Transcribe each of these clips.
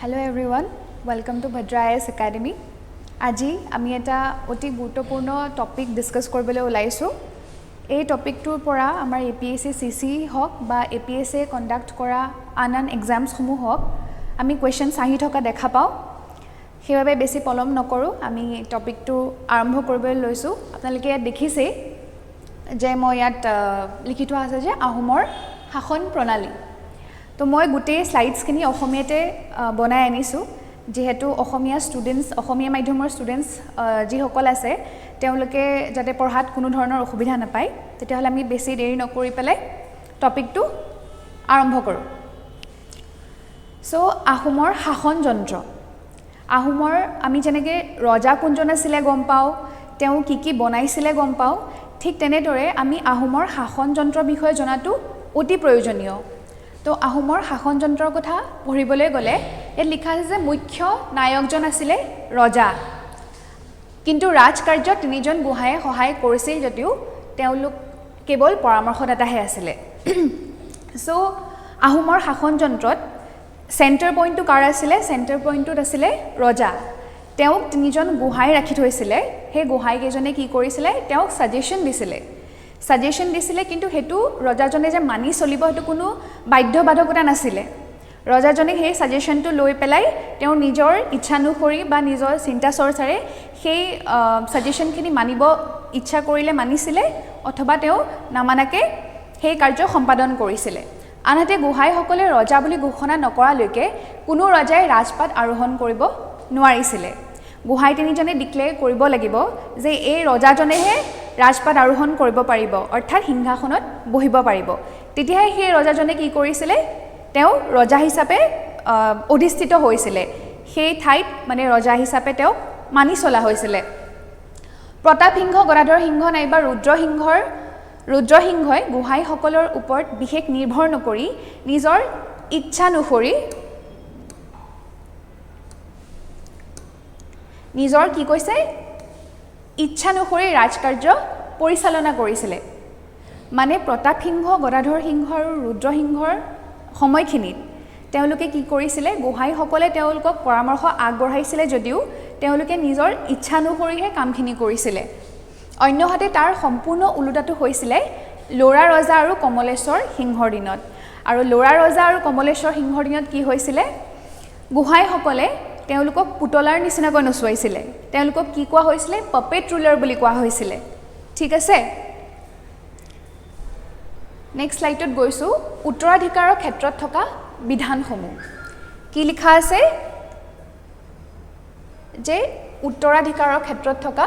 Hello everyone, welcome to Bhadra IAS Academy. আজি আমি এটা অতি গুৰুত্বপূৰ্ণ টপিক ডিসকাস কৰিবলৈ ওলাইছো। এই টপিকটোৰ পৰা আমাৰ APSC CC হক বা APSC কন্ডাক্ট কৰা আন এক্সামছ সমূহ হক আমি কোৱেশ্চন আহি থকা দেখা পাও। সেইবাবে বেছি পলম নকৰো, আমি টপিকটো আৰম্ভ কৰিবলৈ লৈছো। আপোনালোকে দেখিছে যে মই ইয়াত লিখি থোৱা আছে যে আহোমৰ শাসন প্ৰণালী। তো মই গোটেই স্লাইডছখিনি অসমীয়াতে বনাই আনিছো, যেহেতু অসমীয়া ষ্টুডেন্টস অসমীয়া মাধ্যমৰ ষ্টুডেন্টস যিসকল আছে তেওঁলোকে যাতে পঢ়াত কোনো ধৰণৰ অসুবিধা নাপায়, তেতিয়াহ'লে আমি বেছি দেৰি নকৰি পেলাই টপিকটো আৰম্ভ কৰোঁ। সো আহোমৰ শাসন যন্ত্ৰ। আহোমৰ আমি যেনেকৈ ৰজা কোনজন আছিলে গম পাওঁ, তেওঁ কি বনাইছিলে গম পাওঁ, ঠিক তেনেদৰে আমি আহোমৰ শাসন যন্ত্ৰৰ বিষয়ে জনাটো অতি প্ৰয়োজনীয়। তো আহোমৰ শাসন যন্ত্ৰৰ কথা পঢ়িবলৈ গ'লে ইয়াত লিখা আছে যে মুখ্য নায়কজন আছিলে ৰজা, কিন্তু ৰাজকাৰ্য তিনিজন গোহাঁয়ে সহায় কৰিছিল যদিও তেওঁলোক কেৱল পৰামৰ্শদাতাহে আছিলে। সো আহোমৰ শাসন যন্ত্ৰত চেণ্টাৰ পইণ্টটো কাৰ আছিলে? চেণ্টাৰ পইণ্টটোত আছিলে ৰজা। তেওঁক তিনিজন গোহাঁই ৰাখি থৈছিলে। সেই গোহাঁইকেইজনে কি কৰিছিলে? তেওঁক ছাজেশ্যন দিছিলে, কিন্তু সেইটো ৰজাজনে যে মানি চলিব সেইটো কোনো বাধ্যবাধকতা নাছিলে। ৰজাজনে সেই ছাজেশ্যনটো লৈ পেলাই তেওঁ নিজৰ ইচ্ছানুসৰি বা নিজৰ চিন্তা চৰ্চাৰে সেই ছাজেশ্যনখিনি মানিব ইচ্ছা কৰিলে মানিছিলে, অথবা তেওঁ নামানাকে সেই কাৰ্য সম্পাদন কৰিছিলে। আনহাতে গোহাঁইসকলে ৰজা বুলি ঘোষণা নকৰালৈকে কোনো ৰজাই ৰাজপাট আৰোহণ কৰিব নোৱাৰিছিলে। গোহাঁই তিনিজনে ডিক্লেয়াৰ কৰিব লাগিব যে এই ৰজাজনেহে ৰাজপাট আৰোহণ কৰিব পাৰিব, অৰ্থাৎ সিংহাসনত বহিব পাৰিব। তেতিয়াহে সেই ৰজাজনে কি কৰিছিলে? তেওঁ ৰজা হিচাপে অধিষ্ঠিত হৈছিলে। সেই ঠাইত মানে ৰজা হিচাপে তেওঁক মানি চলা হৈছিলে। প্ৰতাপ সিংহ, গদাধৰ সিংহ নাইবা ৰুদ্ৰসিংহই গোহাঁইসকলৰ ওপৰত বিশেষ নিৰ্ভৰ নকৰি নিজৰ ইচ্ছানুসৰি ৰাজকাৰ্য পৰিচালনা কৰিছিলে। মানে প্ৰতাপ সিংহ, গদাধৰ সিংহ আৰু ৰুদ্ৰসিংহৰ সময়খিনিত তেওঁলোকে কি কৰিছিলে? গোহাঁইসকলে তেওঁলোকক পৰামৰ্শ আগবঢ়াইছিলে যদিও তেওঁলোকে নিজৰ ইচ্ছানুসৰিহে কামখিনি কৰিছিলে। অন্যহাতে তাৰ সম্পূৰ্ণ ওলোটাটো হৈছিলে লৰা ৰজা আৰু কমলেশ্বৰ সিংহৰ দিনত। আৰু লৰা ৰজা আৰু কমলেশ্বৰ সিংহৰ দিনত কি হৈছিলে? গোহাঁইসকলে তেওঁলোকক পুতলাৰ নিচিনাকৈ নচুৱাইছিলে। তেওঁলোকক কি কোৱা হৈছিলে? পপেট ৰুলাৰ বুলি কোৱা হৈছিলে। ঠিক আছে, নেক্সট স্লাইডত গৈছোঁ। উত্তৰাধিকাৰৰ ক্ষেত্ৰত থকা বিধানসমূহ কি লিখা আছে? যে উত্তৰাধিকাৰৰ ক্ষেত্ৰত থকা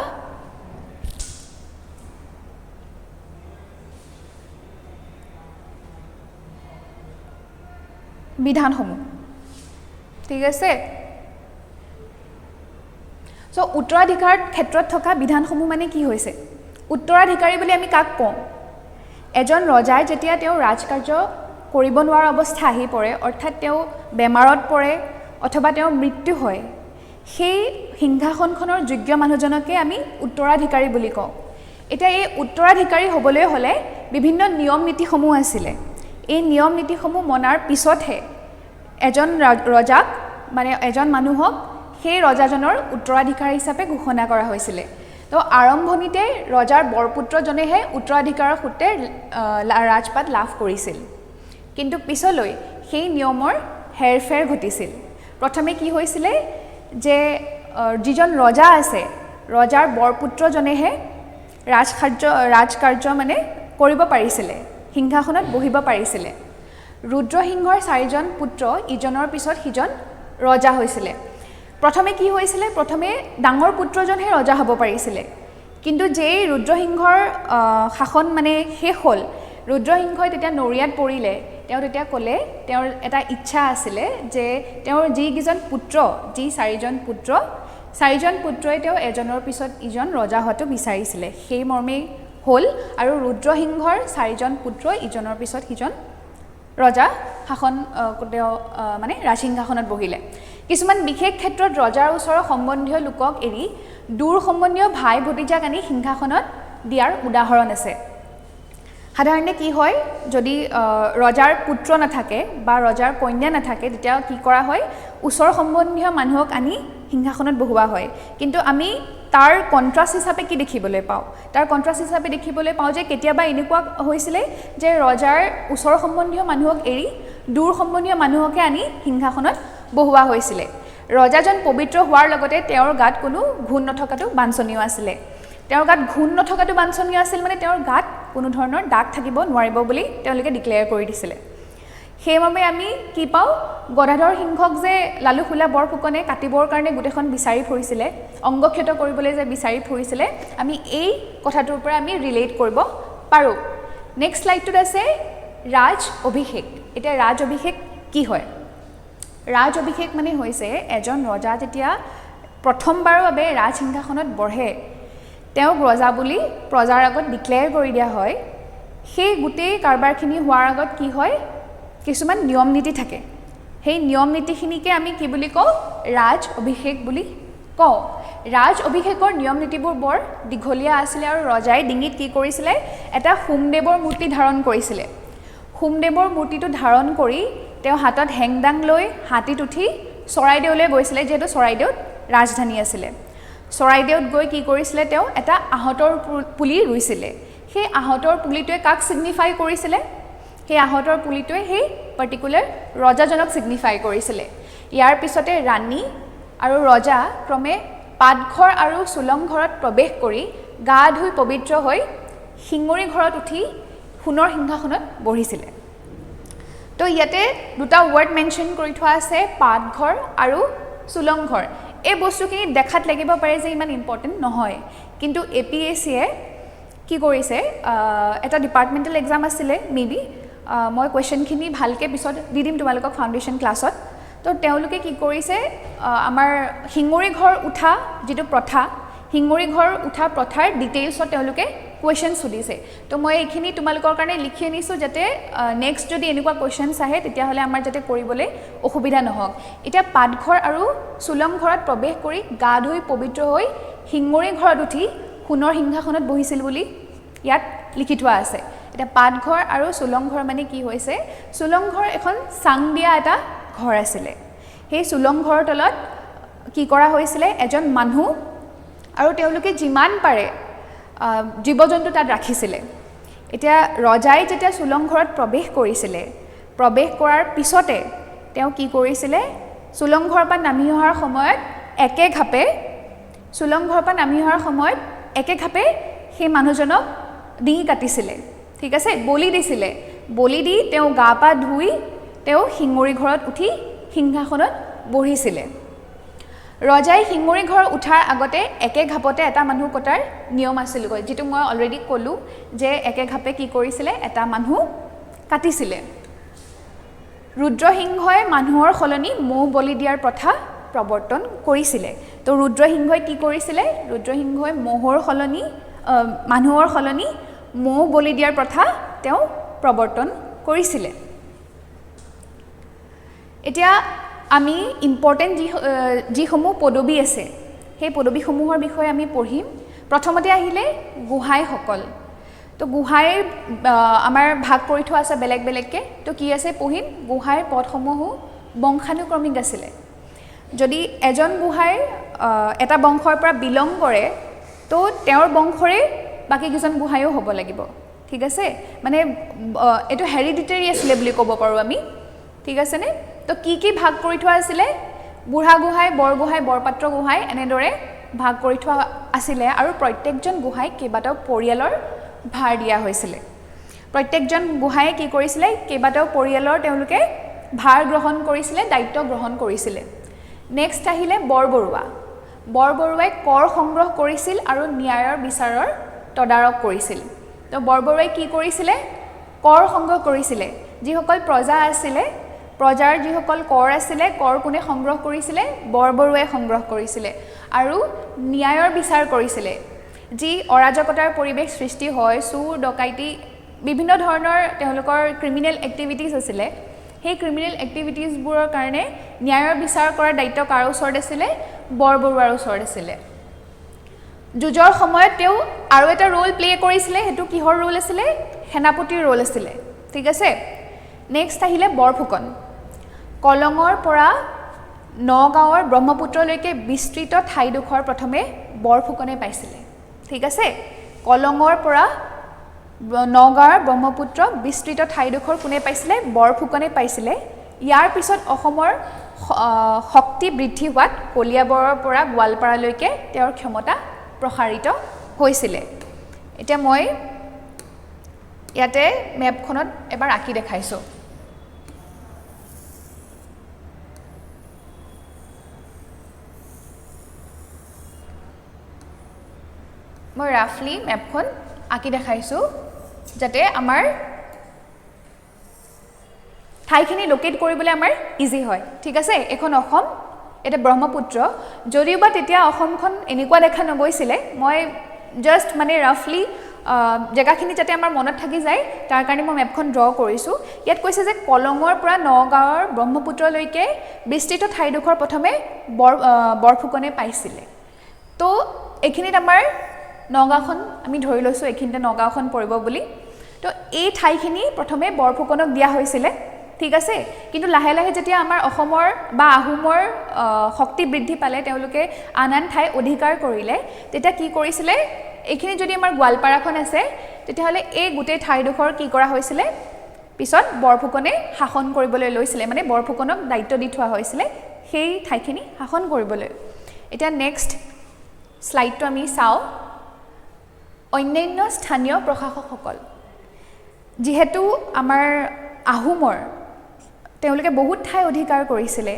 বিধানসমূহ। ঠিক আছে, সো উত্তৰাধিকাৰ ক্ষেত্ৰত থকা বিধানসমূহ মানে কি হৈছে? উত্তৰাধিকাৰী বুলি আমি কাক কওঁ? এজন ৰজাই যেতিয়া তেওঁ ৰাজকাৰ্য কৰিব নোৱাৰা অৱস্থা আহি পৰে, অৰ্থাৎ তেওঁ বেমাৰত পৰে অথবা তেওঁৰ মৃত্যু হয়, সেই সিংহাসনখনৰ যোগ্য মানুহজনকে আমি উত্তৰাধিকাৰী বুলি কওঁ। এতিয়া এই উত্তৰাধিকাৰী হ'বলৈ হ'লে বিভিন্ন নিয়ম নীতিসমূহ আছিলে। এই নিয়ম নীতিসমূহ মনাৰ পিছতহে এজন ৰজাক মানে এজন মানুহক সেই ৰজাজনৰ উত্তৰাধিকাৰী হিচাপে ঘোষণা কৰা হৈছিলে। তো আৰম্ভণিতে ৰজাৰ বৰপুত্ৰজনেহে উত্তৰাধিকাৰৰ সূত্ৰে ৰাজপাট লাভ কৰিছিল, কিন্তু পিছলৈ সেই নিয়মৰ হেৰফেৰ ঘটিছিল। প্ৰথমে কি হৈছিলে যে যিজন ৰজা আছে, ৰজাৰ বৰপুত্ৰজনেহে ৰাজকাৰ্য মানে কৰিব পাৰিছিলে, সিংহাসনত বহিব পাৰিছিলে। ৰুদ্ৰসিংহৰ 4জন পুত্ৰ ইজনৰ পিছত সিজন ৰজা হৈছিলে। প্ৰথমে কি হৈছিলে? প্ৰথমে ডাঙৰ পুত্ৰজনহে ৰজা হ'ব পাৰিছিলে, কিন্তু যেই ৰুদ্ৰসিংহৰ শাসন মানে শেষ হ'ল, ৰুদ্ৰসিংহই তেতিয়া নৰিয়াত পৰিলে, তেওঁ তেতিয়া ক'লে তেওঁৰ এটা ইচ্ছা আছিলে যে তেওঁৰ যিকেইজন পুত্ৰ, যি 4জন পুত্ৰই তেওঁ এজনৰ পিছত ইজন ৰজা হোৱাটো বিচাৰিছিলে। সেই মৰ্মেই হ'ল আৰু ৰুদ্ৰসিংহৰ 4জন পুত্ৰই ইজনৰ পিছত সিজন ৰজা শাসন তেওঁ মানে ৰাজসিংহাসনত বহিলে। কিছুমান বিশেষ ক্ষেত্ৰত ৰজাৰ ওচৰৰ সম্বন্ধীয় লোকক এৰি দূৰ সম্বন্ধীয় ভাই ভতিজাক আনি সিংহাসনত দিয়াৰ উদাহৰণ আছে। সাধাৰণতে কি হয় যদি ৰজাৰ পুত্ৰ নাথাকে বা ৰজাৰ কন্যা নাথাকে তেতিয়া কি কৰা হয় ওচৰ সম্বন্ধীয় মানুহক আনি সিংহাসনত বহোৱা হয় কিন্তু আমি তাৰ কন্ট্ৰাষ্ট হিচাপে কি দেখিবলৈ পাওঁ তাৰ কন্ট্ৰাষ্ট হিচাপে দেখিবলৈ পাওঁ যে কেতিয়াবা এনেকুৱা হৈছিলে যে ৰজাৰ ওচৰ সম্বন্ধীয় মানুহক এৰি দূৰ সম্বন্ধীয় মানুহকে আনি সিংহাসনত বহোৱা হৈছিলে ৰজাজন পবিত্ৰ হোৱাৰ লগতে তেওঁৰ গাত কোনো ঘুণ নথকাটো বাঞ্ছনীয় আছিলে তেওঁৰ গাত ঘুণ নথকাটো বাঞ্ছনীয় আছিল মানে তেওঁৰ গাত কোনো ধৰণৰ দাগ থাকিব নোৱাৰিব বুলি তেওঁলোকে ডিক্লেয়াৰ কৰি দিছিলে সেইবাবে আমি কি পাওঁ গদাধৰ সিংহক যে লালুখোলা বৰফুকনে কাটিবৰ কাৰণে গোটেইখন বিচাৰি ফুৰিছিলে অংগক্ষত কৰিবলৈ যে বিচাৰি ফুৰিছিলে আমি এই কথাটোৰ পৰা আমি ৰিলেট কৰিব পাৰোঁ নেক্সট স্লাইডটোত আছে ৰাজ অভিষেক এতিয়া ৰাজ অভিষেক কি হয় ৰাজ অভিষেক মানে হৈছে এজন ৰজা যেতিয়া প্ৰথমবাৰৰ বাবে ৰাজ সিংহাসনত বহে তেওঁক ৰজা বুলি প্ৰজাৰ আগত ডিক্লেয়াৰ কৰি দিয়া হয় সেই গোটেই কাৰবাৰখিনি হোৱাৰ আগত কি হয় কিছুমান নিয়ম নীতি থাকে সেই নিয়ম নীতিখিনিকে আমি কি বুলি কওঁ ৰাজ অভিষেক বুলি কওঁ ৰাজ অভিষেকৰ নিয়ম নীতিবোৰ বৰ দীঘলীয়া আছিলে আৰু ৰজাই ডিঙিত কি কৰিছিলে এটা সোমদেৱৰ মূৰ্তি ধাৰণ কৰিছিলে সোমদেৱৰ মূৰ্তিটো ধাৰণ কৰি তেওঁ হাতত হেংদাং লৈ হাতীত উঠি চৰাইদেউলৈ গৈছিলে যিহেতু চৰাইদেউত ৰাজধানী আছিলে চৰাইদেউত গৈ কি কৰিছিলে তেওঁ এটা আহঁতৰ পুলি ৰুইছিলে সেই আহঁতৰ পুলিটোৱে কাক ছিগনিফাই কৰিছিলে সেই আহঁতৰ পুলিটোৱে সেই পাৰ্টিকুলাৰ ৰজাজনক ছিগনিফাই কৰিছিলে ইয়াৰ পিছতে ৰাণী আৰু ৰজা ক্ৰমে পাতঘৰ আৰু চোলংঘৰত প্ৰৱেশ কৰি গা ধুই পবিত্ৰ হৈ শিঙৰি ঘৰত উঠি সোণৰ সিংহাসনত বহিছিলে তো ইয়াতে দুটা ৱৰ্ড মেনশ্যন কৰি থোৱা আছে পাতঘৰ আৰু চোলংঘৰ এই বস্তুখিনি দেখাত লাগিব পাৰে যে ইমান ইম্পৰ্টেণ্ট নহয় কিন্তু APSCয়ে কি কৰিছে এটা ডিপাৰ্টমেণ্টেল এক্সাম আছিলে মেবি মই কুৱেশ্যনখিনি ভালকৈ পিছত দি দিম তোমালোকক ফাউণ্ডেশ্যন ক্লাছত তো তেওঁলোকে কি কৰিছে আমাৰ শিঙৰি ঘৰ উঠা যিটো প্ৰথা শিঙৰি ঘৰ উঠা প্ৰথাৰ ডিটেইলছত তেওঁলোকে কুৱেশ্যন সুধিছে তো মই এইখিনি তোমালোকৰ কাৰণে লিখি আনিছোঁ যাতে নেক্সট যদি এনেকুৱা কুৱেশ্যনছ আহে তেতিয়াহ'লে আমাৰ যাতে কৰিবলৈ অসুবিধা নহওক এতিয়া পাতঘৰ আৰু চোলং ঘৰত প্ৰৱেশ কৰি গা ধুই পবিত্ৰ হৈ শিঙৰি ঘৰত উঠি সোণৰ সিংহাসনত বহিছিল বুলি ইয়াত লিখি থোৱা আছে এতিয়া পাতঘৰ আৰু চোলং ঘৰ মানে কি হৈছে চোলং ঘৰ এখন চাং দিয়া এটা ঘৰ আছিলে সেই চোলং ঘৰৰ তলত কি কৰা হৈছিলে এজন মানুহ আৰু তেওঁলোকে যিমান পাৰে জীৱ জন্তু তাত ৰাখিছিলে এতিয়া ৰজাই যেতিয়া চোলং ঘৰত প্ৰৱেশ কৰিছিলে প্ৰৱেশ কৰাৰ পিছতে তেওঁ কি কৰিছিলে চোলং ঘৰৰ পৰা নামি অহাৰ সময়ত একে ঘাপে সেই মানুহজনক ডিঙি কাটিছিলে ঠিক আছে বলি দিছিলে বলি দি তেওঁ গা পা ধুই তেওঁ শিঙৰি ঘৰত উঠি সিংহাসনত বহিছিলে ৰজাই শিঙৰি ঘৰ উঠাৰ আগতে একে ঘাপতে এটা মানুহ কটাৰ নিয়ম আছিলগৈ যিটো মই অলৰেডি ক'লোঁ যে একে ঘাপে কি কৰিছিলে এটা মানুহ কাটিছিলে ৰুদ্ৰসিংহই মানুহৰ সলনি মহ বলি দিয়াৰ প্ৰথা প্ৰৱৰ্তন কৰিছিলে তো ৰুদ্ৰসিংহই কি কৰিছিলে ৰুদ্ৰসিংহই মানুহৰ সলনি মহ বলি দিয়াৰ প্ৰথা তেওঁ প্ৰৱৰ্তন কৰিছিলে এতিয়া আমি ইম্পৰ্টেণ্ট যিসমূহ পদবী আছে সেই পদবীসমূহৰ বিষয়ে আমি পঢ়িম প্ৰথমতে আহিলে গোহাঁইসকল তো গোহাঁইৰ আমাৰ ভাগ কৰি থোৱা আছে বেলেগ বেলেগকৈ তো কি আছে পঢ়িম গোহাঁইৰ পদসমূহো বংশানুক্ৰমিক আছিলে যদি এজন গোহাঁইৰ এটা বংশৰ পৰা বিলং কৰে তো তেওঁৰ বংশৰে বাকী কেইজন গোহাঁইও হ'ব লাগিব ঠিক আছে মানে এইটো হেৰিডিটেৰী আছিলে বুলি ক'ব পাৰোঁ আমি ঠিক আছেনে তো কি ভাগ কৰি থোৱা আছিলে বুঢ়া গোহাঁই বৰগোহাঁই বৰপাত্ৰ গোহাঁই এনেদৰে ভাগ কৰি থোৱা আছিলে আৰু প্ৰত্যেকজন গোহাঁইক কেইবাটাও পৰিয়ালৰ ভাৰ দিয়া হৈছিলে প্ৰত্যেকজন গোহাঁয়ে কি কৰিছিলে কেইবাটাও পৰিয়ালৰ তেওঁলোকে ভাৰ গ্ৰহণ কৰিছিলে দায়িত্ব গ্ৰহণ কৰিছিলে নেক্সট আহিলে বৰবৰুৱাই কৰ সংগ্ৰহ কৰিছিল আৰু ন্যায়ৰ বিচাৰৰ তদাৰক কৰিছিল তো বৰবৰুৱাই কি কৰিছিলে কৰ সংগ্ৰহ কৰিছিলে যিসকল প্ৰজা আছিলে প্ৰজাৰ যিসকল কৰ আছিলে কৰ কোনে সংগ্ৰহ কৰিছিলে বৰবৰুৱাই সংগ্ৰহ কৰিছিলে আৰু ন্যায়ৰ বিচাৰ কৰিছিলে যি অৰাজকতাৰ পৰিৱেশ সৃষ্টি হয় চুৰ ডকাইতি বিভিন্ন ধৰণৰ তেওঁলোকৰ ক্ৰিমিনেল এক্টিভিটিজ আছিলে সেই ক্ৰিমিনেল এক্টিভিটিজবোৰৰ কাৰণে ন্যায়ৰ বিচাৰ কৰাৰ দায়িত্ব কাৰ ওচৰত আছিলে বৰবৰুৱাৰ ওচৰত আছিলে যুঁজৰ সময়ত তেওঁ আৰু এটা ৰোল প্লে কৰিছিলে সেইটো কিহৰ ৰোল আছিলে সেনাপতিৰ ৰোল আছিলে ঠিক আছে নেক্সট আহিলে বৰফুকন কলঙৰ পৰা নগাঁৱৰ ব্ৰহ্মপুত্ৰলৈকে বিস্তৃত ঠাইডোখৰ প্ৰথমে বৰফুকনে পাইছিলে ঠিক আছে কলঙৰ পৰা নগাঁৱৰ ব্ৰহ্মপুত্ৰ বিস্তৃত ঠাইডোখৰ কোনে পাইছিলে বৰফুকনে পাইছিলে ইয়াৰ পিছত অসমৰ শক্তি বৃদ্ধি হোৱাত কলিয়াবৰৰ পৰা গোৱালপাৰালৈকে তেওঁৰ ক্ষমতা প্ৰসাৰিত হৈছিলে এতিয়া মই ইয়াতে মেপখনত এবাৰ আঁকি দেখাইছো মই ৰাফলি মেপখন আঁকি দেখাইছো যাতে আমাৰ ঠাইখিনি লোকেট কৰিবলৈ আমাৰ ইজি হয় ঠিক আছে এখন অসম এটা ব্ৰহ্মপুত্ৰ যদিওবা তেতিয়া অসমখন এনেকুৱা দেখা নগৈছিলে মই জাস্ট মানে ৰাফলি জেগাখিনি যাতে আমাৰ মনত থাকি যায় তাৰ কাৰণে মই মেপখন ড্ৰ কৰিছো ইয়াত কৈছে যে কলঙৰ পৰা নগাঁৱৰ ব্ৰহ্মপুত্ৰলৈকে বিস্তৃত ঠাইডোখৰ প্ৰথমে বৰফুকনে পাইছিলে তো এইখিনিত আমাৰ নগাঁওখন আমি ধৰি লৈছো এইখিনিতে নগাঁওখন পৰিব বুলি তো এই ঠাইখিনি প্ৰথমে বৰফুকনক দিয়া হৈছিলে ঠিক আছে কিন্তু লাহে লাহে যেতিয়া আমাৰ অসমৰ বা আহোমৰ শক্তি বৃদ্ধি পালে তেওঁলোকে আনান ঠাই অধিকাৰ কৰিলে তেতিয়া কি কৰিছিলে এইখিনি যদি আমাৰ গোৱালপাৰাখন আছে তেতিয়াহলে এই গোটেই ঠাইডোখৰ কি কৰা হৈছিলে পিছত বৰফুকনে শাসন কৰিবলৈ লৈছিলে মানে বৰফুকনক দায়িত্ব দি থোৱা হৈছিলে সেই ঠাইখিনি শাসন কৰিবলৈ এতিয়া নেক্সট স্লাইডটো আমি চাও অন্যান্য স্থানীয় প্ৰশাসকসকল যেহেতু আমাৰ আহোমৰ তেওঁলোকে বহুত ঠাই অধিকাৰ কৰিছিলে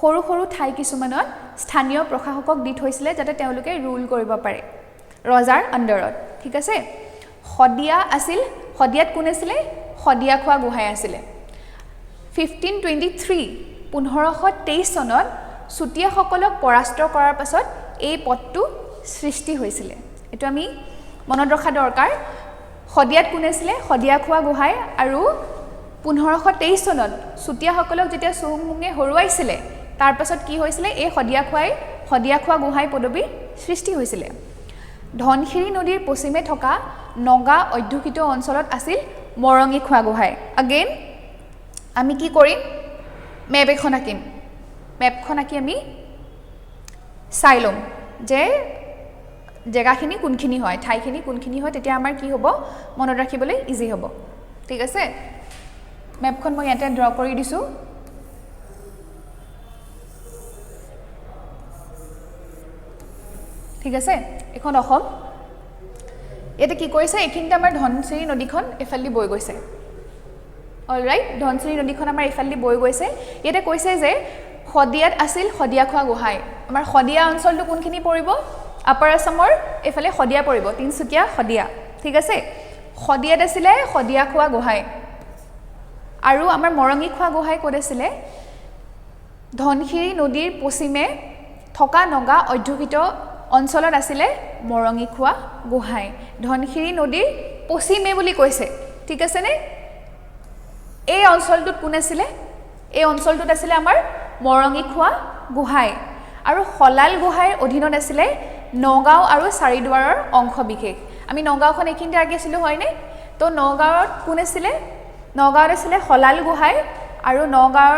সৰু সৰু ঠাই কিছুমানত স্থানীয় প্ৰশাসকক দি থৈছিলে যাতে তেওঁলোকে ৰুল কৰিব পাৰে ৰজাৰ আন্ডাৰত ঠিক আছে শদিয়া আছিল শদিয়াত কোন আছিল শদিয়া খোৱা গোহাঁই আছিল 1523 চনত চুতীয়াসকলক পৰাস্ত কৰাৰ পাছত এই পদটো সৃষ্টি হৈছিল এটো আমি মনত ৰখা দৰকাৰ শদিয়াত কোন আছিল শদিয়া খোৱা গোহাঁই আৰু 1523 চনত চুতীয়াসকলক যেতিয়া চুহুংমুঙে হৰুৱাইছিলে তাৰ পাছত কি হৈছিল এই শদিয়া খোৱা গোহাঁই পদবী সৃষ্টি হৈছিল ধনশিৰি নদীৰ পশ্চিমে থকা নগা অধ্যুষিত অঞ্চলত আছিল মৰঙী খোৱা গোহাঁই अगेन আমি কি কৰিম মেপ এখন আঁকিম মেপখন আঁকি আমি চাই লম যে জেগাখিনি কোনখিনি হয় ঠাইখিনি কোনখিনি হয় তেতিয়া আমাৰ কি হ'ব মনত ৰাখিবলৈ ইজি হ'ব ঠিক আছে মেপখন মই ইয়াতে ড্ৰ কৰি দিছো ঠিক আছে এখন অসম এটা কি কৰিছে এইখিনিতে আমাৰ ধনশিৰি নদীখন এফালি বৈ গৈছে অলৰাইট ধনশিৰি নদীখন আমাৰ এফালি বৈ গৈছে ইয়াতে কৈছে যে শদিয়াত আছিল শদিয়া খোৱা গোহাঁই আমাৰ শদিয়া অঞ্চলটো কোনখিনি পৰিব আপাৰ আসামৰ এফালে শদিয়া পৰিব তিনসুকিয়া শদিয়া ঠিক আছে শদিয়াত আছিল শদিয়া খোৱা গোহাঁই আৰু আমাৰ মৰঙী খোৱা গোহাঁই ক'ত আছিল ধনশিৰি নদীৰ পশ্চিমে থকা নগা অধ্যুষিত অঞ্চলত আছিল মৰঙী খোৱা গোহাঁই ধনশিৰি নদীৰ পশ্চিমে বুলি কৈছে ঠিক আছে নে এই অঞ্চলটোত কোন আছিল এই অঞ্চলটোত আছিল আমাৰ মৰঙী খোৱা গোহাঁই আৰু হলাল গোহাঁইৰ অধীনত আছিল নগাঁও আৰু চাৰিদুৱাৰৰ অংশ বিশেষ আমি নগাঁওখন এইখিনিতে আঁকিছিলো হয়নে তো নগাঁৱত কোন আছিল নগাঁৱত আছিল হলাল গোহাঁই আৰু নগাঁৱৰ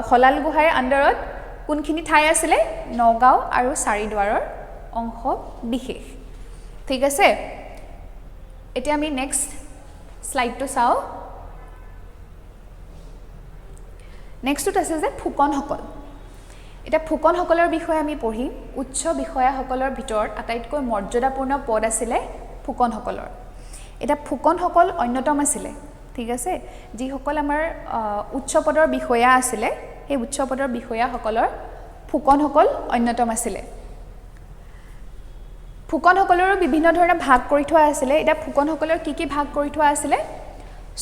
হলাল গোহাঁইৰ আন্ডাৰত কোনখিনি ঠাই আছিল নগাঁও আৰু চাৰিদুৱাৰৰ অংশ বিশেষ ঠিক আছে এতিয়া আমি নেক্সট স্লাইডটো চাও নেক্সটত আছে যে ফুকনসকল এটা ফুকনসকলৰ বিষয়ে আমি পঢ়িম উচ্চ বিষয়াসকলৰ ভিতৰত আটাইতকৈ মৰ্যাদাপূৰ্ণ পদ আছিল ফুকনসকলৰ এটা ফুকনসকল অন্যতম আছিল ঠিক আছে যিসকল আমাৰ উচ্চ পদৰ বিষয়া আছিল এই উচ্চ পদৰ বিষয়াসকলৰ ফুকনসকল অন্যতম আছিল ফুকনসকলৰো বিভিন্ন ধৰণৰ ভাগ কৰি থোৱা আছিল এটা ফুকনসকলৰ কি ভাগ কৰি থোৱা আছিল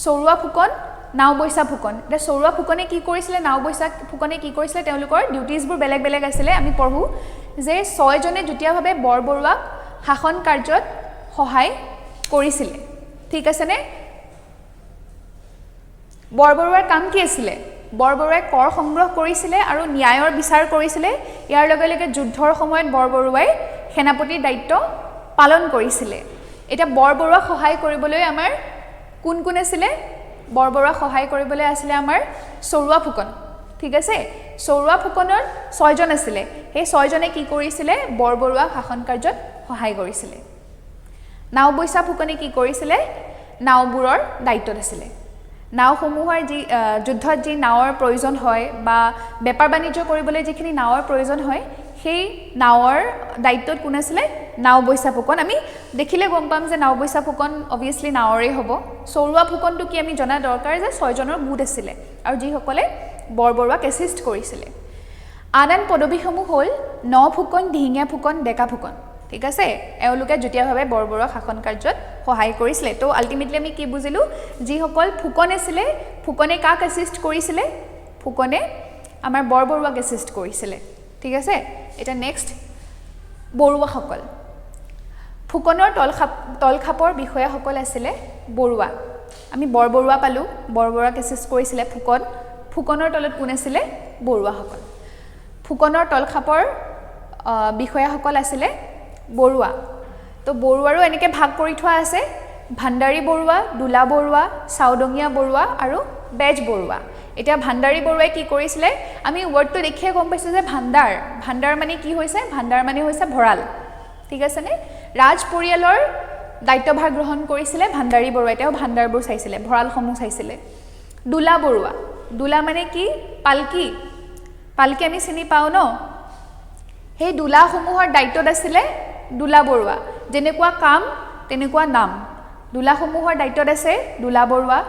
সৰুৱা ফুকন নাওবৈসা ফুকন এটা সৰুৱা ফুকনে কি কৰিছিল নাওবৈসা ফুকনে কি কৰিছিল তেওঁলোকৰ ডিউটিজবোৰ বেলেগ বেলেগ আছিল আমি পঢ়ো যে 6 জনে যুটীয়াভাৱে বৰবৰুৱাক শাসন কাৰ্যত সহায় কৰিছিল ঠিক আছে নে বৰবৰুৱাৰ কাম কি আছিল বৰবৰুৱাই কৰ সংগ্ৰহ কৰিছিল আৰু ন্যায়ৰ বিচাৰ কৰিছিল ইয়াৰ লগে লগে যুদ্ধৰ সময়ত বৰবৰুৱাই সেনাপতিৰ দায়িত্ব পালন কৰিছিল এটা বৰবৰুৱাক সহায় কৰিবলৈ আমাৰ কোন কোন আছিলে বৰবৰুৱা সহায় কৰিবলৈ আছিলে আমাৰ চৰুৱা ফুকন ঠিক আছে চৰুৱা ফুকনৰ 6 জন আছিলে সেই 6 জনে কি কৰিছিলে বৰবৰুৱা শাসন কাৰ্যত সহায় কৰিছিলে নাওবৈচা ফুকনে কি কৰিছিলে নাওবোৰৰ দায়িত্বত আছিলে নাওসমূহৰ যি যুদ্ধত যি নাৱৰ প্ৰয়োজন হয় বা বেপাৰ বাণিজ্য কৰিবলৈ যিখিনি নাৱৰ প্ৰয়োজন হয় সেই নাৱৰ দায়িত্বত কোন আছিলে নাওবৈচা ফুকন আমি দেখিলে গম পাম যে নাওবৈচা ফুকন অবিয়াসলি নাৱৰে হ'ব চৰুৱা ফুকনটো কি আমি জনা দৰকাৰ যে 6 জনৰ গোট আছিলে আৰু যিসকলে বৰবৰুৱাক এছিষ্ট কৰিছিলে আন পদবীসমূহ হ'ল ন ফুকন দিহিঙীয়া ফুকন ডেকা ফুকন ঠিক আছে এওঁলোকে যুটীয়াভাৱে বৰবৰুৱা শাসন কাৰ্যত সহায় কৰিছিলে তো আলটিমেটলি আমি কি বুজিলো যিসকল ফুকন আছিলে ফুকনে কাক এছিষ্ট কৰিছিলে ফুকনে আমাৰ বৰবৰুৱাক এছিষ্ট কৰিছিলে ঠিক আছে এটা নেক্সট বৰুৱাসকল ফুকনৰ তলখাপৰ বিষয়াসকল আছিলে বৰুৱা আমি বৰবৰুৱা পালো বৰবৰুৱাক এছিষ্ট কৰিছিলে ফুকনৰ তলত কোন আছিলে বৰুৱাসকল ফুকনৰ তলখাপৰ বিষয়াসকল আছিলে বৰুৱা তো বৰুৱাৰো এনেকৈ ভাগ কৰি থোৱা আছে ভাণ্ডাৰী বৰুৱা দুলা বৰুৱা চাউডঙীয়া বৰুৱা আৰু বেজ বৰুৱা এতিয়া ভাণ্ডাৰী বৰুৱাই কি কৰিছিলে আমি ৱৰ্ডটো দেখিয়ে গম পাইছোঁ যে ভাণ্ডাৰ মানে কি হৈছে ভাণ্ডাৰ মানে হৈছে ভঁৰাল ঠিক আছে নে ৰাজ পৰিয়ালৰ দায়িত্বভাৰ গ্ৰহণ কৰিছিলে ভাণ্ডাৰী বৰুৱাই তেওঁ ভাণ্ডাৰবোৰ চাইছিলে ভঁৰালসমূহ চাইছিলে দুলা বৰুৱা দুলা মানে কি পালকি আমি চিনি পাওঁ ন সেই দুলাসমূহৰ দায়িত্বত আছিলে দুলা বৰুৱা যেনেকুৱা কাম তেনেকুৱা নাম দুলাসমূহৰ দায়িত্বত আছে দুলা বৰুৱা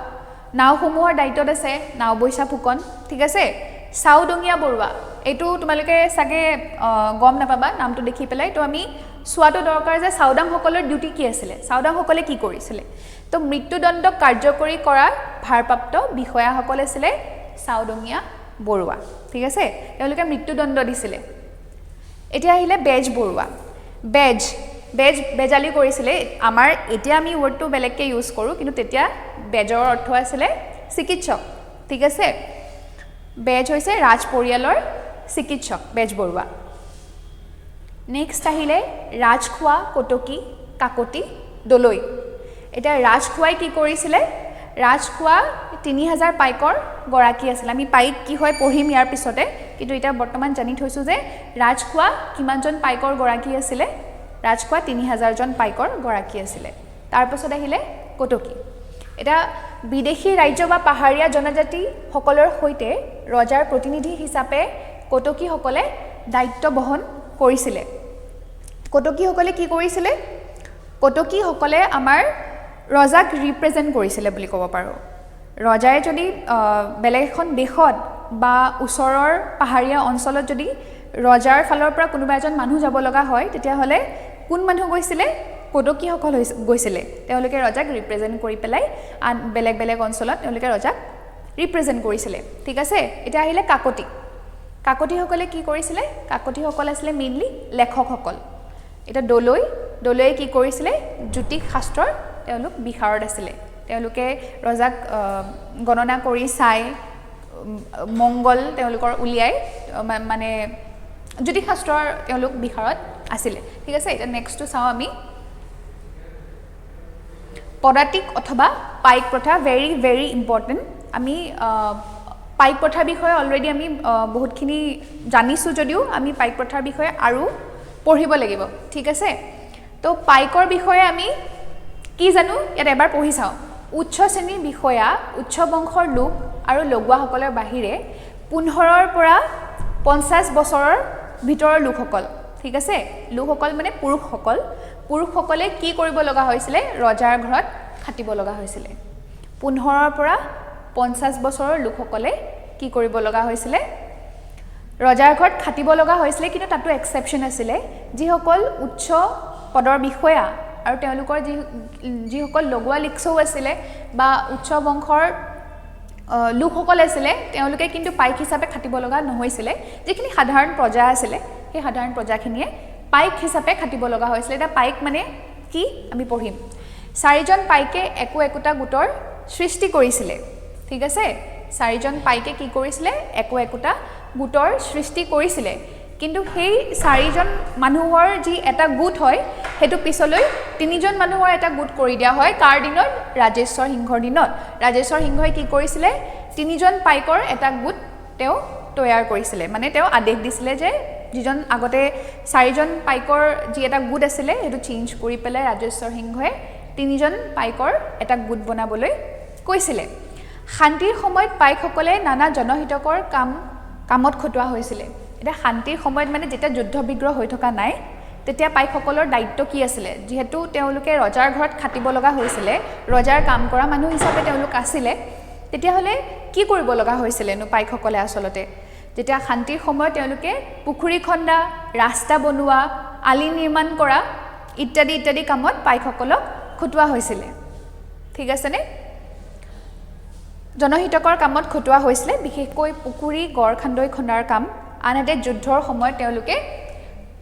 নাওসমূহৰ দায়িত্বত আছে নাওবৈচা ফুকন ঠিক আছে চাউডঙীয়া বৰুৱা এইটো তোমালোকে চাগে গম নাপাবা নামটো দেখি পেলাই তো আমি চোৱাটো দৰকাৰ যে চাউদাংসকলৰ ডিউটি কি আছিলে চাউদাংসকলে কি কৰিছিলে তো মৃত্যুদণ্ড কাৰ্যকৰী কৰাৰ ভাৰপ্ৰাপ্ত বিষয়াসকল আছিলে চাউডঙীয়া বৰুৱা ঠিক আছে তেওঁলোকে মৃত্যুদণ্ড দিছিলে এতিয়া আহিলে বেজ বৰুৱা বেজালি কৰিছিলে আমাৰ এতিয়া আমি ৱৰ্ডটো বেলেগকৈ ইউজ কৰোঁ কিন্তু তেতিয়া বেজৰ অৰ্থ আছিলে চিকিৎসক ঠিক আছে বেজ হৈছে ৰাজ পৰিয়ালৰ চিকিৎসক বেজ বৰুৱা নেক্সট আহিলে ৰাজখোৱা কটকী কাকতি দলৈ এতিয়া ৰাজখোৱাই কি কৰিছিলে ৰাজখোৱা 3000 পাইকৰ গৰাকী আছিল আমি পাইক কি হয় পঢ়িম ইয়াৰ পিছতে কিন্তু এটা বৰ্তমান জানি থৈছোঁ যে ৰাজখোৱা কিমানজন পাইকৰ গৰাকী আছিলে ৰাজখোৱা 3000 জন পাইকৰ গৰাকী আছিলে তাৰ পাছত আহিলে কটকী এটা বিদেশী ৰাজ্য বা পাহাৰীয়া জনজাতি সকলৰ সৈতে ৰজাৰ প্ৰতিনিধি হিচাপে কটকীসকলে দায়িত্ব বহন কৰিছিলে কটকীসকলে কি কৰিছিলে কটকীসকলে আমাৰ ৰজাক ৰিপ্ৰেজেণ্ট কৰিছিলে বুলি ক'ব পাৰোঁ ৰজাই যদি বেলেগ এখন দেশত বা ওচৰৰ পাহাৰীয়া অঞ্চলত যদি ৰজাৰ ফালৰ পৰা কোনোবা এজন মানুহ যাব লগা হয় তেতিয়াহ'লে কোন মানুহ গৈছিলে কটকীসকল গৈছিলে তেওঁলোকে ৰজাক ৰিপ্ৰেজেণ্ট কৰি পেলাই আন বেলেগ অঞ্চলত তেওঁলোকে ৰজাক ৰিপ্ৰেজেণ্ট কৰিছিলে ঠিক আছে এতিয়া আহিলে কাকতিসকলে কি কৰিছিলে কাকতিসকল আছিলে মেইনলি লেখকসকল এটা দলৈয়ে কি কৰিছিলে জ্যোতিষ শাস্ত্ৰৰ তেওঁলোক বিশাৰদ আছিলে তেওঁলোকে ৰজাক গণনা কৰি চাই মংগল তেওঁলোকৰ উলিয়াই মানে জ্যোতিষ শাস্ত্ৰৰ তেওঁলোক বিশাৰদ আছিলে ঠিক আছে এটা নেক্সটটো চাওঁ আমি পদাতিক অথবা পাইক প্ৰথা ভেৰি ভেৰি ইম্পৰ্টেণ্ট আমি পাইক প্ৰথাৰ বিষয়ে অলৰেডি আমি বহুতখিনি জানিছোঁ যদিও আমি পাইক প্ৰথাৰ বিষয়ে আৰু পঢ়িব লাগিব ঠিক আছে তো পাইকৰ বিষয়ে আমি কি জানো ইয়াত এবাৰ পঢ়ি চাওঁ উচ্চ শ্ৰেণীৰ বিষয়া উচ্চ বংশৰ লোক আৰু লগুৱাসকলৰ বাহিৰে 15ৰ পৰা 50 বছৰৰ ভিতৰৰ লোকসকল ঠিক আছে লোকসকল মানে পুৰুষসকলে কি কৰিব লগা হৈছিলে ৰজাৰ ঘৰত খাটিব লগা হৈছিলে 15ৰ পৰা 50 বছৰৰ লোকসকলে কি কৰিব লগা হৈছিলে ৰজাৰ ঘৰত খাটিব লগা হৈছিলে কিন্তু তাতো এক্সেপশ্যন আছিলে যিসকল উচ্চ পদৰ বিষয়া আৰু তেওঁলোকৰ যিসকল লগোৱা লিখচৌ আছিলে বা উচ্চ বংশৰ লোকসকল আছিলে তেওঁলোকে কিন্তু পাইক হিচাপে খাটিব লগা নহৈছিলে যিখিনি সাধাৰণ প্ৰজা আছিলে সেই সাধাৰণ প্ৰজাখিনিয়ে পাইক হিচাপে খাটিব লগা হৈছিলে এটা পাইক মানে কি আমি পঢ়িম 4 জন পাইকে একোটা গোটৰ সৃষ্টি কৰিছিলে ঠিক আছে 4 জন পাইকে কি কৰিছিলে একোটা গোটৰ সৃষ্টি কৰিছিলে কিন্তু সেই 4 জন মানুহৰ যি এটা গোট হয় হেতু পিছলৈ তিনিজন মানুহৰ এটা গোট কৰি দিয়া হয় কাৰ দিনত ৰাজেশ্বৰ সিংহৰ দিনত ৰাজেশ্বৰ সিংহই কি কৰিছিলে তিনিজন পাইকৰ এটা গোট তেওঁ তৈয়াৰ কৰিছিলে মানে তেওঁ আদেশ দিছিলে যে যিজন আগতে চাৰিজন পাইকৰ যি এটা গোট আছিলে সেইটো চেঞ্জ কৰি পেলাই ৰাজেশ্বৰ সিংহই তিনিজন পাইকৰ এটা গোট বনাবলৈ কৈছিলে শান্তিৰ সময়ত পাইকসকলে নানা জনহিতকৰ কামত খটুৱা হৈছিলে এটা শান্তিৰ সময়ত মানে যেতিয়া যুদ্ধ বিগ্ৰহ হৈ থকা নাই তেতিয়া পাইকসকলৰ দায়িত্ব কি আছিলে যেহেতু তেওঁলোকে ৰজাৰ ঘৰত খাটিব লগা হৈছিলে ৰজাৰ কাম কৰা মানুহ হিচাপে তেওঁলোক আছিলে তেতিয়াহ'লে কি কৰিব লগা হৈছিলে নো পাইকসকলে আচলতে যেতিয়া শান্তিৰ সময়ত তেওঁলোকে পুখুৰী খন্দা ৰাস্তা বনোৱা আলি নিৰ্মাণ কৰা ইত্যাদি ইত্যাদি কামত পাইকসকলক খটুৱা হৈছিলে ঠিক আছে নে জনহিতকৰ কামত খটুৱা হৈছিলে বিশেষকৈ পুখুৰী গড় খান্দৈ খন্দাৰ কাম আনহাতে যুদ্ধৰ সময়ত তেওঁলোকে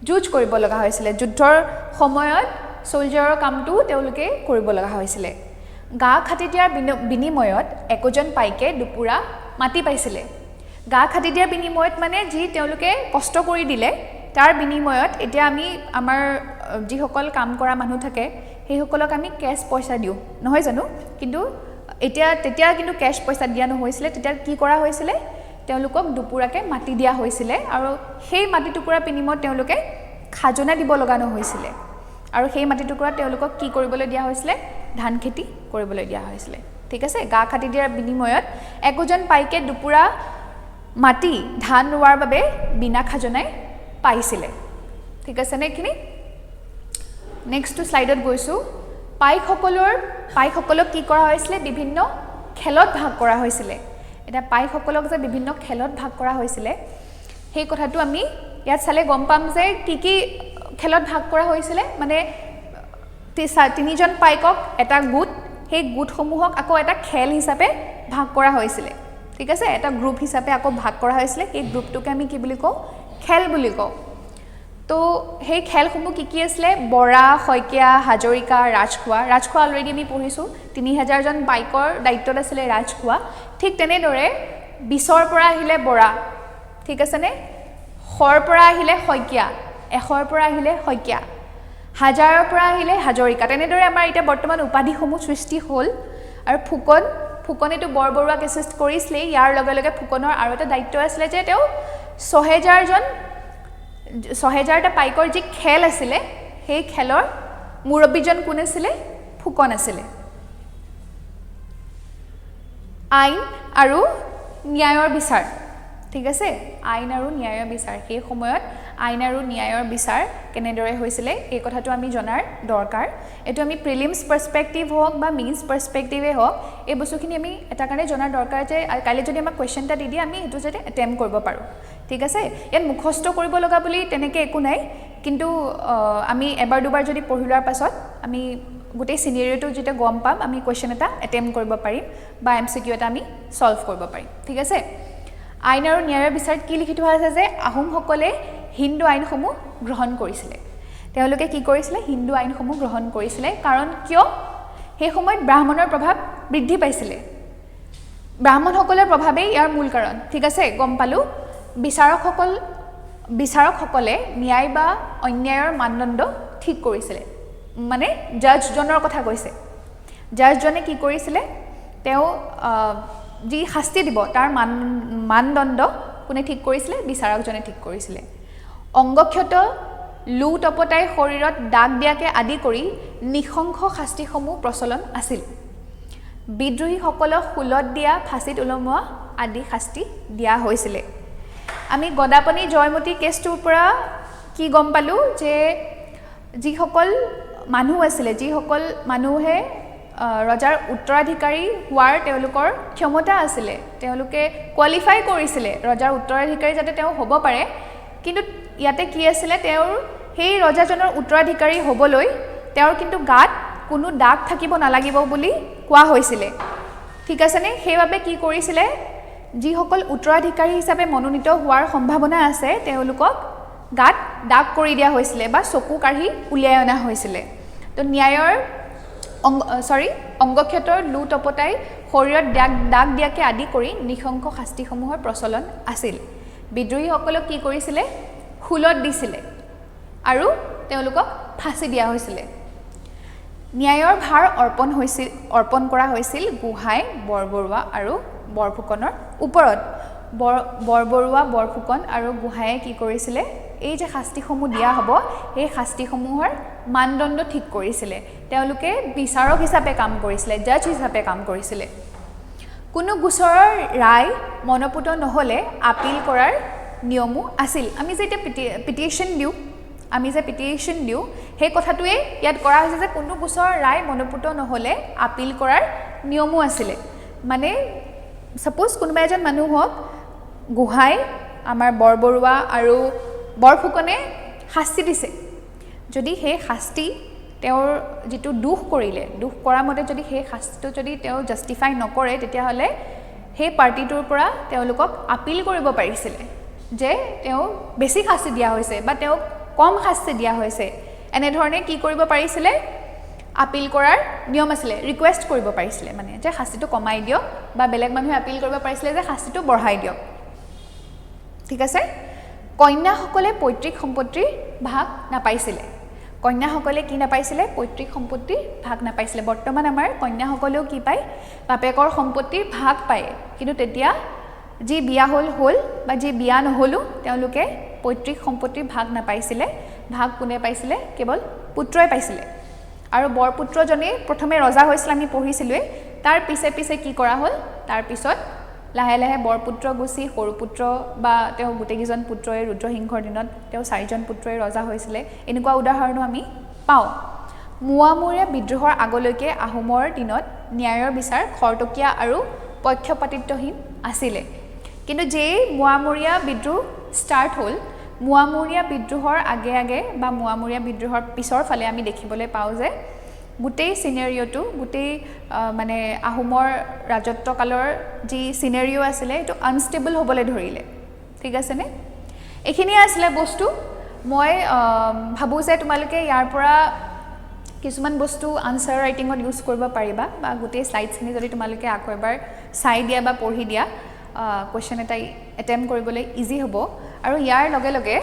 যুঁজ কৰিব লগা হৈছিলে যুদ্ধৰ সময়ত সোলজাৰৰ কামটো তেওঁলোকে কৰিব লগা হৈছিলে গা খাটি দিয়াৰ বিনিময়ত একোজন পাইকে দুপুৰা মাটি পাইছিলে গা খাটি দিয়াৰ বিনিময়ত মানে যি তেওঁলোকে কষ্ট কৰি দিলে তাৰ বিনিময়ত এতিয়া আমি আমাৰ যিসকল কাম কৰা মানুহ থাকে সেইসকলক আমি কেশ পইচা দিওঁ নহয় জানো কিন্তু তেতিয়া কিন্তু কেশ পইচা দিয়া নহৈছিলে তেতিয়া কি কৰা হৈছিলে তেওঁলোকক দুপুৰাকে মাটি দিয়া হৈছিলে আৰু সেই মাটি টুকুৰা বিনিময়ত তেওঁলোকে খাজনা দিব লগা নহৈছিলে আৰু সেই মাটি টুকুৰা তেওঁলোকক কি কৰিবলৈ দিয়া হৈছিলে ধান খেতি কৰিবলৈ দিয়া হৈছিলে ঠিক আছে গা খাটি দিয়াৰ বিনিময়ত একোজন পাইকে দুপুৰা মাটি ধান ৰোৱাৰ বাবে বিনা খাজনাই পাইছিলে ঠিক আছে নে এইখিনি নেক্সট স্লাইডত গৈছো পাইকসকলক কি কৰা হৈছিলে বিভিন্ন খেলত ভাগ কৰা হৈছিলে এটা পাইকসকলক যে বিভিন্ন খেলত ভাগ কৰা হৈছিলে সেই কথাটো আমি ইয়াত চালে গম পাম যে কি খেলত ভাগ কৰা হৈছিলে মানে তিনিজন পাইকক এটা গোট সেই গোটসমূহক আকৌ এটা খেল হিচাপে ভাগ কৰা হৈছিলে ঠিক আছে এটা গ্ৰুপ হিচাপে আকৌ ভাগ কৰা হৈছিলে এই গ্ৰুপটোকে আমি কি বুলি কওঁ খেল বুলি কওঁ তো সেই খেলসমূহ কি আছিলে বৰা শইকীয়া হাজৰিকা ৰাজখোৱা অলৰেডি আমি পঢ়িছোঁ ৩০০০ জন বাইকৰ দায়িত্বত আছিলে ৰাজখোৱা ঠিক তেনেদৰে ২০ৰ পৰা আহিলে বৰা ঠিক আছেনে শৰ পৰা আহিলে শইকীয়া এশৰ পৰা আহিলে শইকীয়া হাজাৰৰ পৰা আহিলে হাজৰিকা তেনেদৰে আমাৰ এতিয়া বৰ্তমান উপাধিসমূহ সৃষ্টি হ'ল আৰু ফুকনেতো বৰবৰুৱাক এছিষ্ট কৰিছিলে ইয়াৰ লগে লগে ফুকনৰ আৰু এটা দায়িত্ব আছিলে যে তেওঁ ৬০০০টা পাইকৰ যি খেল আছিলে সেই খেলৰ মুৰব্বীজন কোন আছিলে ফুকন আছিলে আইন আৰু ন্যায়ৰ বিচাৰ ঠিক আছে আইন আৰু ন্যায়ৰ বিচাৰ সেই সময়ত আইন আৰু ন্যায়ৰ বিচাৰ কেনেদৰে হৈছিলে এই কথাটো আমি জনাৰ দৰকাৰ এটো আমি প্ৰিলিমছ পাৰ্সপেক্টিভ হওক বা মেইনছ পাৰ্সপেক্টিভে হওক এই বস্তুখিনি আমি এটা কাৰণে জনাৰ দৰকাৰ যে কালি যদি আমাক কোৱেশ্চনটা দি দিয়ে আমি এটো যাতে এটেম্প কৰিব পাৰো ঠিক আছে ইয়াত মুখস্থ কৰিব লগা বুলি তেনেকে একো নাই কিন্তু আমি এবাৰ দুবাৰ যদি পঢ়ি লোৱাৰ পাছত আমি গোটেই সিনাৰিওটো যেটা গম পাম আমি কোৱেশ্চন এটা এটেম্প কৰিব পাৰিম বা এমসিকিউ এটা আমি সলভ কৰিব পাৰিম ঠিক আছে আইন আৰু ন্যায়ৰ বিচাৰত কি লিখি থোৱা আছে যে আহোমসকলে হিন্দু আইনসমূহ গ্ৰহণ কৰিছিলে তেওঁলোকে কি কৰিছিলে হিন্দু আইনসমূহ গ্ৰহণ কৰিছিলে কাৰণ কিয় সেই সময়ত ব্ৰাহ্মণৰ প্ৰভাৱ বৃদ্ধি পাইছিলে ব্ৰাহ্মণসকলৰ প্ৰভাৱেই ইয়াৰ মূল কাৰণ ঠিক আছে গম পালো বিচাৰকসকলে ন্যায় বা অন্যায়ৰ মানদণ্ড ঠিক কৰিছিলে মানে জাজজনৰ কথা কৈছে জাজজনে কি কৰিছিলে তেওঁ যি শাস্তি দিব তাৰ মানদণ্ড কোনে ঠিক কৰিছিলে বিচাৰকজনে ঠিক কৰিছিলে অংগক্ষত লু টপটাই শৰীৰত দাগ দিয়াকে আদি কৰি নিশংস শাস্তিসমূহ প্ৰচলন আছিল বিদ্ৰোহীসকলক শুলত দিয়া ফাঁচিত ওলমোৱা আদি শাস্তি দিয়া হৈছিলে আমি গদাপানী জয়মতী কেছটোৰ পৰা কি গম পালো যে যিসকল মানুহ আছিলে যিসকল মানুহে ৰজাৰ উত্তৰাধিকাৰী হোৱাৰ তেওঁলোকৰ ক্ষমতা আছিলে তেওঁলোকে কোৱালিফাই কৰিছিলে ৰজাৰ উত্তৰাধিকাৰী যাতে তেওঁ হ'ব পাৰে কিন্তু ইয়াতে কি আছিলে তেওঁৰ সেই ৰজাজনৰ উত্তৰাধিকাৰী হ'বলৈ তেওঁৰ কিন্তু গাত কোনো দাগ থাকিব নালাগিব বুলি কোৱা হৈছিলে ঠিক আছে নে সেইভাবে কি কৰিছিলে যিসকল উত্তৰাধিকাৰী হিচাপে মনোনীত হোৱাৰ সম্ভাৱনা আছে তেওঁলোকক গাত দাগ কৰি দিয়া হৈছিলে বা চকু কাঢ়ি উলিয়াই অনা হৈছিলে তো ন্যায়ৰ অংগক্ষেত্ৰৰ লু টপটাই শৰীৰত দাগ দিয়াকে আদি কৰি নিশংস শাস্তিসমূহৰ প্ৰচলন আছিল বিদ্ৰোহীসকলক কি কৰিছিলে শুলত দিছিলে আৰু তেওঁলোকক ফাঁচি দিয়া হৈছিলে ন্যায়ৰ ভাৰ অৰ্পণ কৰা হৈছিল গোহাঁই বৰবৰুৱা আৰু বৰফুকনৰ ওপৰত বৰবৰুৱা বৰফুকন আৰু গোহাঁয়ে কি কৰিছিলে এই যে শাস্তিসমূহ দিয়া হ'ব এই শাস্তিসমূহৰ মানদণ্ড ঠিক কৰিছিলে তেওঁলোকে বিচাৰক হিচাপে কাম কৰিছিলে জাজ হিচাপে কাম কৰিছিলে কোনো গোচৰৰ ৰায় মনপুত নহ'লে আপিল কৰাৰ নিয়মো আছিল আমি যে এতিয়া পিটিশ্যন দিওঁ সেই কথাটোৱে ইয়াত কৰা হৈছে যে কোনো গোচৰৰ ৰায় মনপুত নহ'লে আপিল কৰাৰ নিয়মো আছিলে মানে সাপোজ কোনোবা এজন মানুহক গোহাঁই আমাৰ বৰবৰুৱা আৰু বৰফুকনে শাস্তি দিছে যদি সেই শাস্তি তেওঁৰ যেটো দুখ কৰিলে দুখ কৰা মতে যদি সেই শাস্তিটো যদি তেওঁ জাস্টিফাই নকৰে তেতিয়াহ'লে সেই পাৰ্টিটোৰ পৰা তেওঁলোকক আপিল কৰিব পাৰিছিলে যে তেওঁ বেছি শাস্তি দিয়া হৈছে বা তেওঁ কম শাস্তি দিয়া হৈছে এনেধৰণে কি কৰিব পাৰিছিলে আপিল কৰাৰ নিয়ম আছিলে ৰিকুৱেষ্ট কৰিব পাৰিছিলে মানে যে শাস্তিটো কমাই দিয়ক বা বেলেগ মানুহে আপিল কৰিব পাৰিছিলে যে শাস্তিটো বঢ়াই দিয়ক ঠিক আছে কন্যাসকলে পৈতৃক সম্পত্তিৰ ভাগ নাপাইছিলে কন্যাসকলে কি নাপাইছিলে পৈতৃক সম্পত্তিৰ ভাগ নাপাইছিলে বৰ্তমান আমাৰ কন্যাসকলেও কি পায় বাপেকৰ সম্পত্তিৰ ভাগ পায় কিন্তু তেতিয়া যি বিয়া হ'ল বা যি বিয়া নহলো তেওঁলোকে পৈতৃক সম্পত্তিৰ ভাগ নাপাইছিলে ভাগ কোনে পাইছিলে কেৱল পুত্ৰই পাইছিলে আৰু বৰপুত্ৰজনে প্ৰথমে ৰজা হৈছিল আমি পঢ়িছিলোৱে তাৰ পিছে কি কৰা হ'ল তাৰ পিছত লাহে লাহে বৰপুত্ৰ গুছি সৰুপুত্ৰ বা তেওঁ গোটেইকেইজন পুত্ৰই ৰুদ্ৰসিংহৰ দিনত তেওঁ 4জন পুত্ৰই ৰজা হৈছিলে এনেকুৱা উদাহৰণো আমি পাওঁ মুৱামৰীয়া বিদ্ৰোহৰ আগলৈকে আহোমৰ দিনত ন্যায়ৰ বিচাৰ খৰতকীয়া আৰু পক্ষপাতিত্বহীন আছিলে কিন্তু যেই মুৱামৰীয়া বিদ্ৰোহ ষ্টাৰ্ট হ'ল মুৱামৰীয়া বিদ্ৰোহৰ আগে বা মুৱামৰীয়া বিদ্ৰোহৰ পিছৰ ফালে আমি দেখিবলৈ পাওঁ যে গোটেই সিনাৰিওটো গোটেই মানে আহোমৰ ৰাজত্বকালৰ যি সিনাৰিও আছিলে এটো আনষ্টেবল হ'বলৈ ধৰিলে ঠিক আছে নে এখিনি আছিল বস্তু মই ভাবো যে তোমালোকে ইয়াৰ পৰা কিছুমান বস্তু আনসাৰ ৰাইটিংত ইউজ কৰিব পাৰিবা বা গোটেই স্লাইডছখিনি যদি তোমালোকে আকৌ এবাৰ চাই দিয়া বা পঢ়ি দিয়া কোৱেশ্চন এটা এটেম্প কৰিবলৈ ইজি হ'ব আৰু ইয়াৰ লগে লগে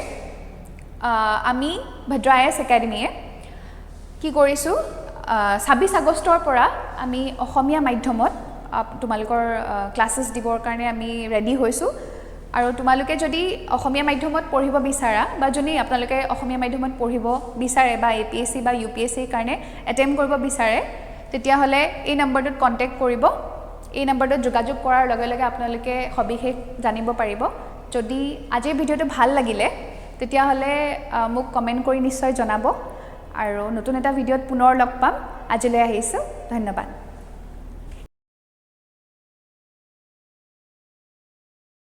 আমি ভদ্ৰা IAS একাডেমীয়ে কি কৰিছো 26 আগষ্টৰ পৰা আমি অসমীয়া মাধ্যমত তোমালোকৰ ক্লাसेस দিবৰ কাৰণে আমি ৰেডি হৈছো আৰু তোমালোকে যদি অসমীয়া মাধ্যমত পঢ়িব বিচাৰা বা যদি আপোনালোকে অসমীয়া মাধ্যমত পঢ়িব বিচাৰে বা APSC বা UPSC কাৰণে এটেম্প কৰিব বিচাৰে তেতিয়া হলে এই নম্বৰটোত কন্টাক্ট কৰিব এই নম্বৰটোত যোগাযোগ কৰাৰ লগে লগে আপোনালোকে সবিশেষ জানিব পাৰিব যদি আজিৰ ভিডিওটো ভাল লাগিলে তেতিয়া হলে মোক কমেন্ট কৰি নিশ্চয় জনাব আৰু নতুন এটা ভিডিওত পুনৰ লগ পাম আজিলৈ আহিছো ধন্যবাদ